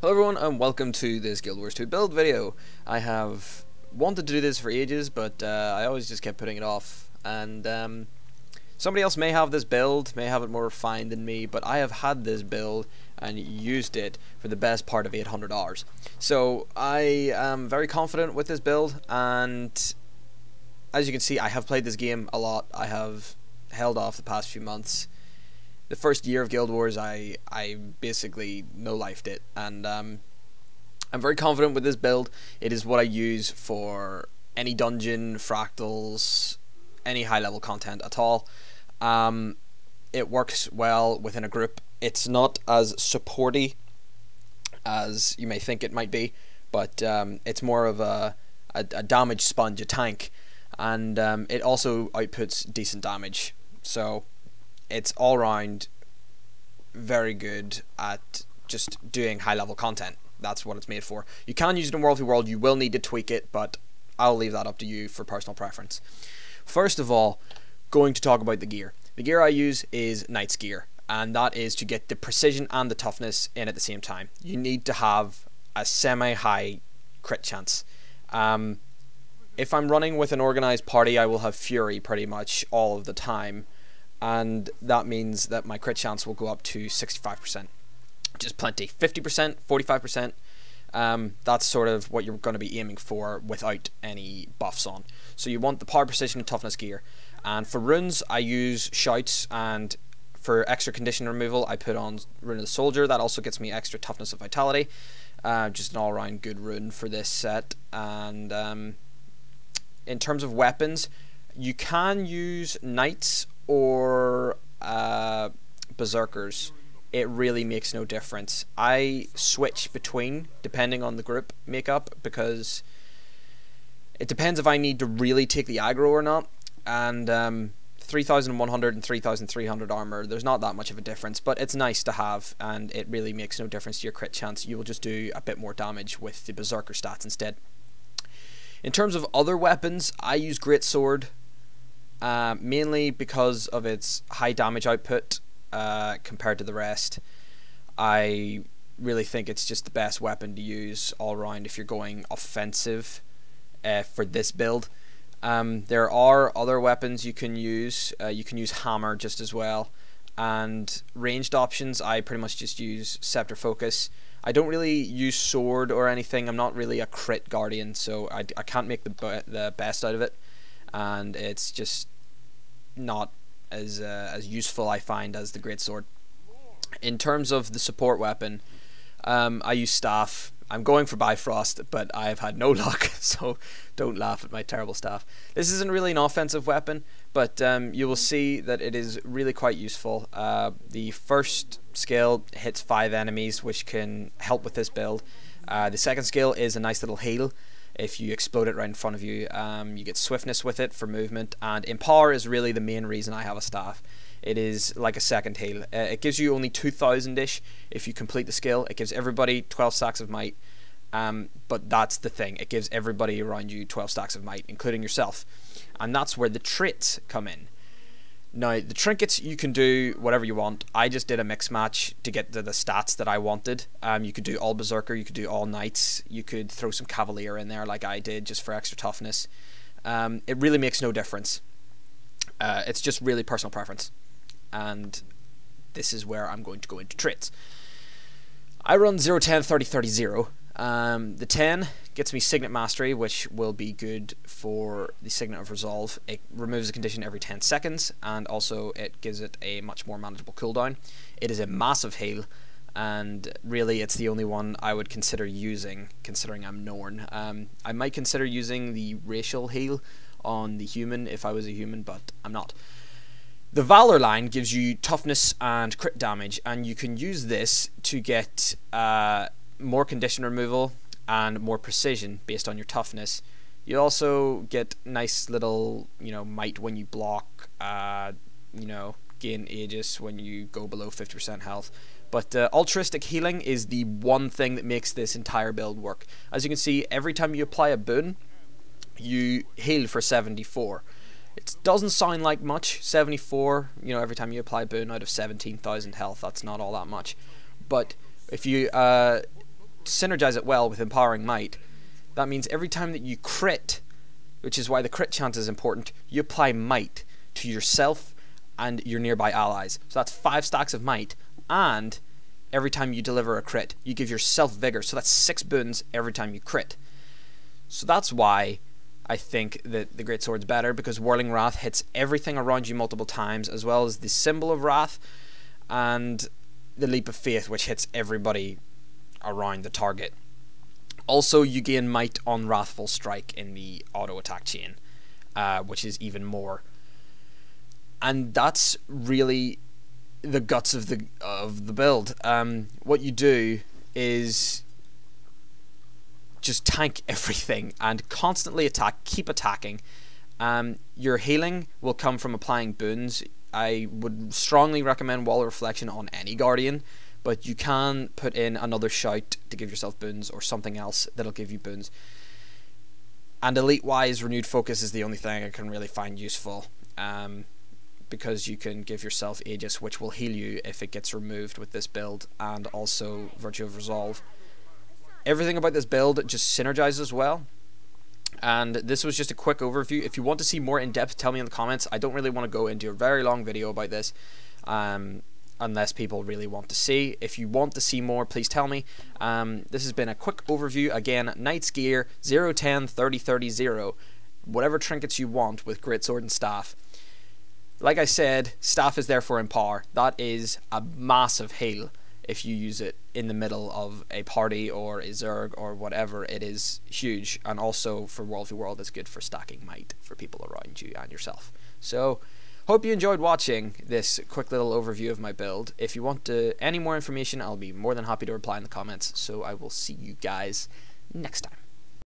Hello everyone and welcome to this Guild Wars 2 build video. I have wanted to do this for ages, but I always just kept putting it off, and somebody else may have this build, may have it more refined than me, but I have had this build and used it for the best part of 800 hours. So I am very confident with this build, and as you can see I have played this game a lot. I have held off the past few months. The first year of Guild Wars, I basically no-lifed it, and I'm very confident with this build. It is what I use for any dungeon, fractals, any high-level content at all. It works well within a group. It's not as supporty as you may think it might be, but it's more of a damage sponge, a tank, and it also outputs decent damage. So it's all round very good at just doing high level content. That's what it's made for. You can use it in World v World. You will need to tweak it, but I'll leave that up to you for personal preference. First of all, going to talk about the gear. The gear I use is Knight's gear, and that is to get the precision and the toughness in at the same time. You need to have a semi-high crit chance. If I'm running with an organized party, I will have Fury pretty much all of the time, and that means that my crit chance will go up to 65%, which is plenty. 50%, 45%, that's sort of what you're going to be aiming for without any buffs on. So you want the power, precision, and toughness gear. And for runes, I use shouts, and for extra condition removal, I put on Rune of the Soldier. That also gets me extra toughness and vitality. Just an all-round good rune for this set. And in terms of weapons, you can use knights or berserkers. It really makes no difference. I switch between depending on the group makeup, because it depends if I need to really take the aggro or not. And 3100 and 3300 armor, there's not that much of a difference, but it's nice to have, and it really makes no difference to your crit chance. You will just do a bit more damage with the berserker stats instead. In terms of other weapons, I use greatsword, mainly because of its high damage output compared to the rest. I really think it's just the best weapon to use all around if you're going offensive for this build. There are other weapons you can use. You can use hammer just as well, and ranged options I pretty much just use scepter focus. I don't really use sword or anything. I'm not really a crit guardian, so I can't make the best out of it, and it's just not as useful, I find, as the greatsword. In terms of the support weapon, I use staff. I'm going for Bifrost, but I've had no luck, so don't laugh at my terrible staff. This isn't really an offensive weapon, but you will see that it is really quite useful. The first skill hits 5 enemies, which can help with this build. The second skill is a nice little heal. If you explode it right in front of you, you get swiftness with it for movement, and Empower is really the main reason I have a staff. It is like a second heal. It gives you only 2000-ish if you complete the skill. It gives everybody 12 stacks of might, but that's the thing. It gives everybody around you 12 stacks of might, including yourself. And that's where the traits come in. Now, the trinkets, you can do whatever you want. I just did a mix match to get to the stats that I wanted. You could do all berserker, you could do all knights, you could throw some cavalier in there like I did just for extra toughness. It really makes no difference. It's just really personal preference. And this is where I'm going to go into traits. I run 0, 10, 30, 30, 0. The 10 gets me Signet Mastery, which will be good for the Signet of Resolve. It removes a condition every 10 seconds, and also it gives it a much more manageable cooldown. It is a massive heal, and really it's the only one I would consider using, considering I'm Norn. I might consider using the racial heal on the human if I was a human, but I'm not. The Valor line gives you toughness and crit damage, and you can use this to get more condition removal and more precision based on your toughness. You also get nice little, might when you block, gain Aegis when you go below 50% health. But altruistic healing is the one thing that makes this entire build work. As you can see, every time you apply a boon, you heal for 74. It doesn't sound like much, 74, every time you apply boon out of 17,000 health, that's not all that much. But if you synergize it well with empowering might, that means every time that you crit, which is why the crit chance is important, you apply might to yourself and your nearby allies. So that's 5 stacks of might, and every time you deliver a crit, you give yourself vigor, so that's 6 boons every time you crit. So that's why I think that the Great Sword's better, because Whirling Wrath hits everything around you multiple times, as well as the Symbol of Wrath and the Leap of Faith, which hits everybody around the target. Also, you gain might on Wrathful Strike in the auto attack chain, which is even more. And that's really the guts of the build. What you do is just tank everything and constantly attack, keep attacking. Your healing will come from applying boons. I would strongly recommend Wall of Reflection on any Guardian, but you can put in another shout to give yourself boons or something else that'll give you boons. And elite-wise, Renewed Focus is the only thing I can really find useful, because you can give yourself Aegis, which will heal you if it gets removed with this build, and also Virtue of Resolve. Everything about this build just synergizes well, and this was just a quick overview. If you want to see more in depth, tell me in the comments. I don't really want to go into a very long video about this, unless people really want to see. If you want to see more, please tell me. This has been a quick overview. Again, Knight's Gear 0, 10, 30, 30, 0. Whatever trinkets you want with Great Sword and Staff. Like I said, Staff is there for Empower. That is a massive heal if you use it in the middle of a party or a Zerg or whatever. It is huge, and also for World v World it's good for stacking might for people around you and yourself. So hope you enjoyed watching this quick little overview of my build. If you want any more information, I'll be more than happy to reply in the comments. So I will see you guys next time.